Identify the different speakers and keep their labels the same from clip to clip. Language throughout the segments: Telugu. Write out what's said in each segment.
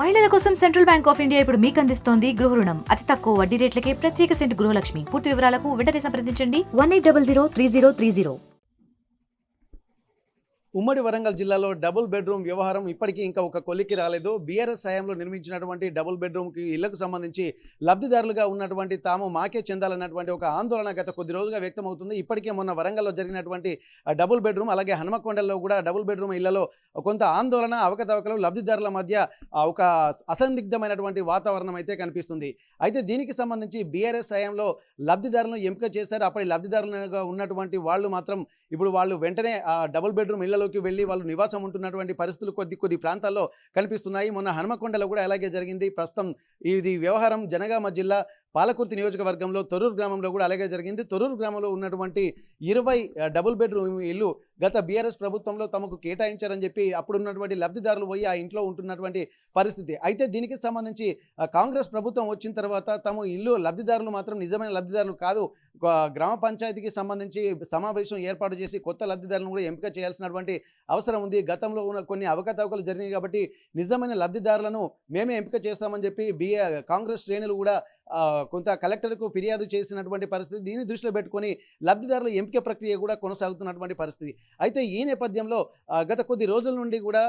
Speaker 1: మహిళల కోసం సెంట్రల్ బ్యాంక్ ఆఫ్ ఇండియా ఇప్పుడు మీకు అందిస్తోంది గృహ రుణం. అతి తక్కువ వడ్డీ రేట్లకే ప్రత్యేక సెంటు గృహలక్ష్మి. పూర్తి వివరాలకు వెంటనే సంప్రదించండి 18003030.
Speaker 2: ఉమ్మడి వరంగల్ జిల్లాలో డబుల్ బెడ్రూమ్ వ్యవహారం ఇప్పటికీ ఇంకా ఒక కొలిక్కి రాలేదు. బీఆర్ఎస్ హయాంలో నిర్మించినటువంటి డబుల్ బెడ్రూమ్కి ఇళ్లకు సంబంధించి లబ్ధిదారులుగా ఉన్నటువంటి తాము మాకే చెందాలన్నటువంటి ఒక ఆందోళన గత కొద్ది రోజులుగా వ్యక్తమవుతుంది. ఇప్పటికే మొన్న వరంగల్లో జరిగినటువంటి డబుల్ బెడ్రూమ్, అలాగే హనుమకొండలో కూడా డబుల్ బెడ్రూమ్ ఇళ్లలో కొంత ఆందోళన, అవకతవకలు, లబ్ధిదారుల మధ్య ఒక అసందిగ్ధమైనటువంటి వాతావరణం అయితే కనిపిస్తుంది. అయితే దీనికి సంబంధించి బీఆర్ఎస్ హయాంలో లబ్ధిదారులను ఎంపిక చేశారు. అప్పటి లబ్ధిదారులుగా ఉన్నటువంటి వాళ్ళు మాత్రం ఇప్పుడు వాళ్ళు వెంటనే డబుల్ బెడ్రూమ్ ఇళ్లలోకి వెళ్ళి వాళ్ళు నివాసం ఉంటున్నటువంటి పరిస్థితులు కొద్ది ప్రాంతాల్లో కనిపిస్తున్నాయి. మొన్న హనుమకొండలో కూడా అలాగే జరిగింది. ప్రస్తుతం ఇది వ్యవహారం జనగామ జిల్లా పాలకుర్తి నియోజకవర్గంలో తొర్రూరు గ్రామంలో కూడా అలాగే జరిగింది. తొర్రూరు గ్రామంలో ఉన్నటువంటి 20 డబుల్ బెడ్రూమ్ ఇల్లు గత బీఆర్ఎస్ ప్రభుత్వంలో తమకు కేటాయించారని చెప్పి అప్పుడున్నటువంటి లబ్ధిదారులు పోయి ఆ ఇంట్లో ఉంటున్నటువంటి పరిస్థితి. అయితే దీనికి సంబంధించి కాంగ్రెస్ ప్రభుత్వం వచ్చిన తర్వాత తమ ఇల్లు లబ్ధిదారులు మాత్రం నిజమైన లబ్ధిదారులు కాదు, గ్రామ పంచాయతీకి సంబంధించి సమావేశం ఏర్పాటు చేసి కొత్త లబ్ధిదారులను కూడా ఎంపిక చేయాల్సినటువంటి అవసరం ఉంది. గతంలో ఉన్న కొన్ని అవకతవకలు జరిగినాయి కాబట్టి నిజమైన లబ్ధిదారులను మేమే ఎంపిక చేస్తామని చెప్పి కాంగ్రెస్ శ్రేణులు కూడా కొంత కలెక్టర్కు ఫిర్యాదు చేసినటువంటి పరిస్థితి. దీన్ని దృష్టిలో పెట్టుకొని లబ్ధిదారుల ఎంపిక ప్రక్రియ కూడా కొనసాగుతున్నటువంటి పరిస్థితి. అయితే ఈ నేపథ్యంలో గత కొద్ది రోజుల నుండి కూడా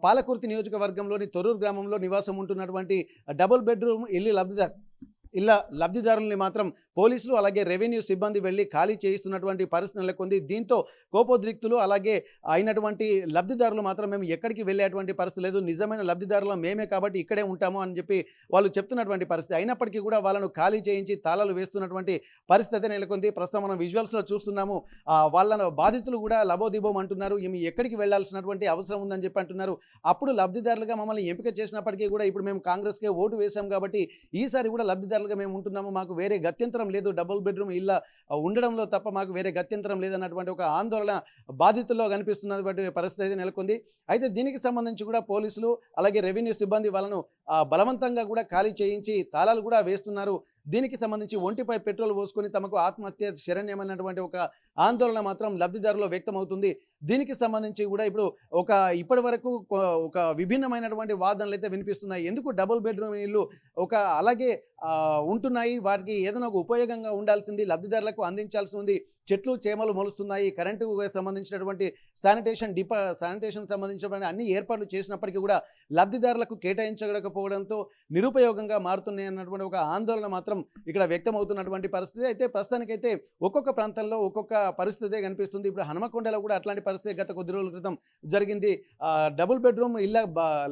Speaker 2: పాలకుర్తి నియోజకవర్గంలోని తొర్రూరు గ్రామంలో నివాసం ఉంటున్నటువంటి డబుల్ బెడ్రూమ్ లబ్ధిదారుల్ని మాత్రం పోలీసులు అలాగే రెవెన్యూ సిబ్బంది వెళ్ళి ఖాళీ చేయిస్తున్నటువంటి పరిస్థితి నెలకొంది. దీంతో కోపోద్రిక్తులు అలాగే అయినటువంటి లబ్ధిదారులు మాత్రం మేము ఎక్కడికి వెళ్ళేటువంటి పరిస్థితి లేదు, నిజమైన లబ్ధిదారులు మేమే కాబట్టి ఇక్కడే ఉంటాము అని చెప్పి వాళ్ళు చెప్తున్నటువంటి పరిస్థితి. అయినప్పటికీ కూడా వాళ్ళను ఖాళీ చేయించి తాళాలు వేస్తున్నటువంటి పరిస్థితి నెలకొంది. ప్రస్తుతం మనం విజువల్స్లో చూస్తున్నాము. వాళ్ళ బాధితులు కూడా లబోదిబోం అంటున్నారు, మేము ఎక్కడికి వెళ్లాల్సినటువంటి అవసరం ఉందని చెప్పి అంటున్నారు. అప్పుడు లబ్ధిదారులుగా మమ్మల్ని ఎంపిక చేసినప్పటికీ కూడా ఇప్పుడు మేము కాంగ్రెస్కే ఓటు వేశాం కాబట్టి ఈసారి కూడా లబ్ధిదారులుగా మేము ఉంటున్నాము, మాకు వేరే గత్యంతరం లేదు, డబుల్ బెడ్రూమ్ ఇళ్ళ ఉండడంలో తప్ప మాకు వేరే గత్యంతరం లేదన్నటువంటి ఒక ఆందోళన బాధితుల్లో కనిపిస్తున్నటువంటి పరిస్థితి అయితే నెలకొంది. అయితే దీనికి సంబంధించి కూడా పోలీసులు అలాగే రెవెన్యూ సిబ్బంది వాళ్ళను బలవంతంగా కూడా ఖాళీ చేయించి తాళాలు కూడా వేస్తున్నారు. దీనికి సంబంధించి ఒంటిపై పెట్రోల్ పోసుకొని తమకు ఆత్మహత్య శరణ్యమైనటువంటి ఒక ఆందోళన మాత్రం లబ్ధిదారులో వ్యక్తమవుతుంది. దీనికి సంబంధించి కూడా ఇప్పుడు ఇప్పటి వరకు ఒక విభిన్నమైనటువంటి వాదనలు అయితే వినిపిస్తున్నాయి. ఎందుకు డబుల్ బెడ్రూమ్ ఇల్లు అలాగే ఉంటున్నాయి, వాటికి ఏదైనా ఒక ఉపయోగంగా ఉండాల్సింది, లబ్ధిదారులకు అందించాల్సి ఉంది. చెట్లు చేమలు మొలుస్తున్నాయి, కరెంటుకు సంబంధించినటువంటి శానిటేషన్ సంబంధించినటువంటి అన్ని ఏర్పాట్లు చేసినప్పటికీ కూడా లబ్ధిదారులకు కేటాయించకపోవడంతో నిరుపయోగంగా మారుతున్నాయి అన్నటువంటి ఒక ఆందోళన మాత్రం ఇక్కడ వ్యక్తమవుతున్నటువంటి పరిస్థితి. అయితే ప్రస్తుతానికైతే ఒక్కొక్క ప్రాంతాల్లో ఒక్కొక్క పరిస్థితి కనిపిస్తుంది. ఇప్పుడు హనుమకొండలో కూడా అట్లాంటి పరిస్థితి గత కొద్ది రోజుల క్రితం జరిగింది. డబుల్ బెడ్రూమ్ ఇళ్ళ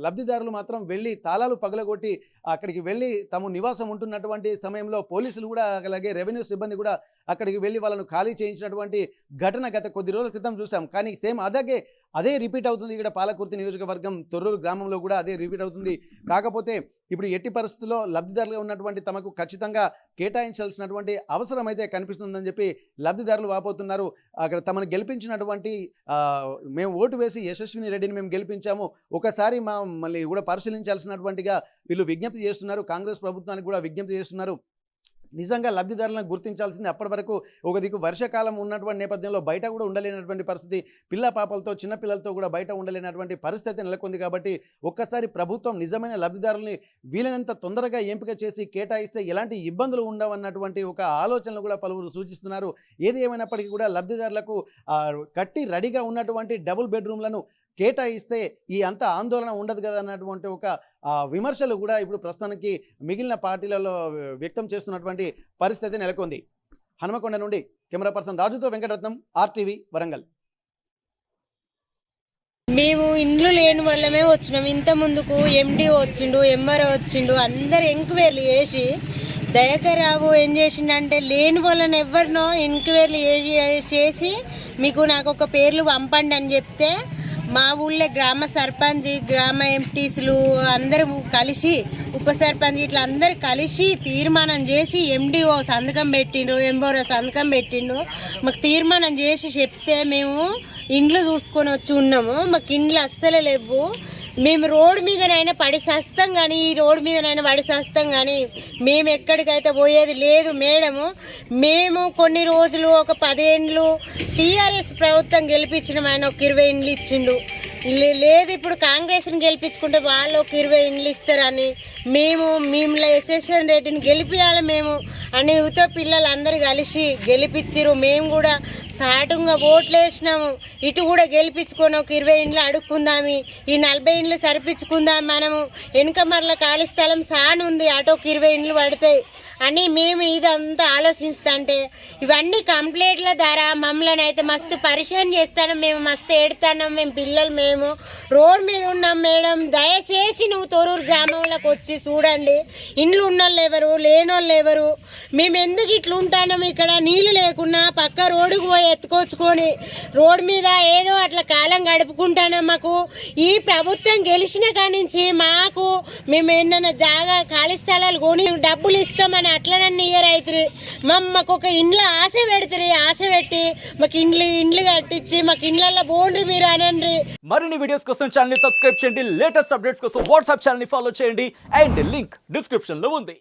Speaker 2: లబ్ధిదారులు మాత్రం వెళ్ళి తాళాలు పగలగొట్టి అక్కడికి వెళ్ళి తాము నివాసం ఉంటున్నటువంటి సమయంలో పోలీసులు కూడా అలాగే రెవెన్యూ సిబ్బంది కూడా అక్కడికి వెళ్ళి వాళ్ళను ఖాళీ చేయించినటువంటి ఘటన గత కొద్ది రోజుల క్రితం చూసాం. కానీ సేమ్ అదే రిపీట్ అవుతుంది. ఇక్కడ పాలకుర్తి నియోజకవర్గం తొర్రూరు గ్రామంలో కూడా అదే రిపీట్ అవుతుంది. కాకపోతే ఇప్పుడు ఎట్టి పరిస్థితుల్లో లబ్ధిదారులుగా ఉన్నటువంటి తమకు ఖచ్చితంగా కేటాయించాల్సినటువంటి అవసరం అయితే కనిపిస్తుందని చెప్పి లబ్ధిదారులు వాపోతున్నారు. అక్కడ తమను గెలిపించినటువంటి మేము ఓటు వేసి యశస్విని రెడ్డిని మేము గెలిపించాము, ఒకసారి మళ్ళీ కూడా పరిశీలించాల్సినటువంటిగా వీళ్ళు విజ్ఞప్తి చేస్తున్నారు. కాంగ్రెస్ ప్రభుత్వానికి కూడా విజ్ఞప్తి చేస్తున్నారు. నిజంగా లబ్ధిదారులను గుర్తించాల్సింది. అప్పటి వరకు ఒక దిక్కు వర్షాకాలం ఉన్నటువంటి నేపథ్యంలో బయట కూడా ఉండలేనటువంటి పరిస్థితి, పిల్ల పాపలతో చిన్నపిల్లలతో కూడా బయట ఉండలేనటువంటి పరిస్థితి నెలకొంది. కాబట్టి ఒక్కసారి ప్రభుత్వం నిజమైన లబ్ధిదారుల్ని వీలైనంత తొందరగా ఎంపిక చేసి కేటాయిస్తే ఎలాంటి ఇబ్బందులు ఉండవన్నటువంటి ఒక ఆలోచనలు కూడా పలువురు సూచిస్తున్నారు. ఏది ఏమైనప్పటికీ కూడా లబ్ధిదారులకు కట్టి రెడీగా ఉన్నటువంటి డబుల్ బెడ్రూమ్లను కేటాయిస్తే ఈ అంత ఆందోళన ఉండదు కదా అన్నటువంటి ఒక విమర్శలు కూడా ఇప్పుడు ప్రస్తుతానికి మిగిలిన పార్టీలలో వ్యక్తం చేస్తున్నటువంటి పరిస్థితి నెలకొంది. హనుమకొండ నుండి కెమెరా పర్సన్ రాజుతో వెంకటరత్నం, RTV వరంగల్.
Speaker 3: మేము ఇండ్లు లేని వాళ్ళమే వచ్చినాం. ఇంత ముందుకు MD వచ్చిండు, MRO వచ్చిండు, అందరు ఎంక్వైరీలు చేసి దయాకర్రావు ఏం చేసిండంటే లేని వాళ్ళని ఎవరినో ఎంక్వైరీలు చేసి మీకు నాకు ఒక పేర్లు పంపండి అని చెప్తే మా ఊళ్ళో గ్రామ సర్పంచ్, గ్రామ ఎంపీసీలు అందరూ కలిసి, ఉప సర్పంచ్ ఇట్లా అందరు కలిసి తీర్మానం చేసి MDO సంతకం పెట్టిండు, MRO సంతకం పెట్టిండు. మాకు తీర్మానం చేసి చెప్తే మేము ఇండ్లు చూసుకొని వచ్చి ఉన్నాము. మాకు ఇండ్లు అస్సలే లేవు. మేము రోడ్డు మీదనైనా పడి సస్తాం కానీ, ఈ రోడ్డు మీదనైనా పడి సస్తాం కానీ మేము ఎక్కడికైతే పోయేది లేదు మేడము. మేము కొన్ని రోజులు ఒక 10 ఏండ్లు TRS ప్రభుత్వం గెలిపించిన ఆయన ఒక 20 ఇండ్లు ఇచ్చిండు. లేదు ఇప్పుడు కాంగ్రెస్ని గెలిపించుకుంటే వాళ్ళు ఒక 20 ఇండ్లు ఇస్తారని మేము ఎస్ఎస్ఎన్ రెడ్డిని గెలిపించాలి మేము అని యువత పిల్లలు అందరు కలిసి గెలిపించారు. మేము కూడా సాటుగా ఓట్లు వేసినాము. ఇటు కూడా గెలిపించుకొని ఒక 20 ఇండ్లు అడుక్కుందాము, ఈ 40 ఇండ్లు సరిపించుకుందాం. మనము వెనుక మరల ఖాళీ స్థలం సానుంది, అటు ఒక 20 ఇండ్లు పడతాయి అని మేము ఇదంతా ఆలోచిస్తుంటే ఇవన్నీ కంప్లైంట్ల ద్వారా మమ్మల్ని అయితే మస్తు పరిశాన్ చేస్తాను. మేము మస్తు ఏడుతున్నాం. మేము పిల్లలు మేము రోడ్ మీద ఉన్నాం. మేడం దయచేసి నువ్వు తొరూరు గ్రామంలోకి వచ్చి చూడండి, ఇండ్లు ఉన్నోళ్ళు ఎవరు లేనోళ్ళు ఎవరు, మేము ఎందుకు ఇట్లా ఉంటాం. ఇక్కడ నీళ్లు లేకున్నా పక్క రోడ్డుకు పోయి ఎత్తుకొచ్చుకొని రోడ్ మీద ఏదో అట్లా కాలం గడుపుకుంటాను. మాకు ఈ ప్రభుత్వం గెలిచిన కాడి నుంచి మాకు మేము ఏమన్నా జాగా ఖాళీ స్థలాలు కొని డబ్బులు ఇస్తామని అట్లనన్నీ ఇయర్ అవుతుంది. మాకు ఒక ఇండ్ల ఆశ పెడుతుంది. ఆశ పెట్టి మాకు ఇండ్లు కట్టించి మాకు ఇండ్లలో బోండ్రి మీరు అనండి.
Speaker 4: మరిన్ని వీడియోస్ కోసం ఛానల్ ని సబ్స్క్రైబ్ చేయండి. లేటెస్ట్ అప్డేట్స్ కోసం వాట్సాప్ ఛానల్ ని ఫాలో చేయండి. అండ్ లింక్ డిస్క్రిప్షన్ లో ఉంది.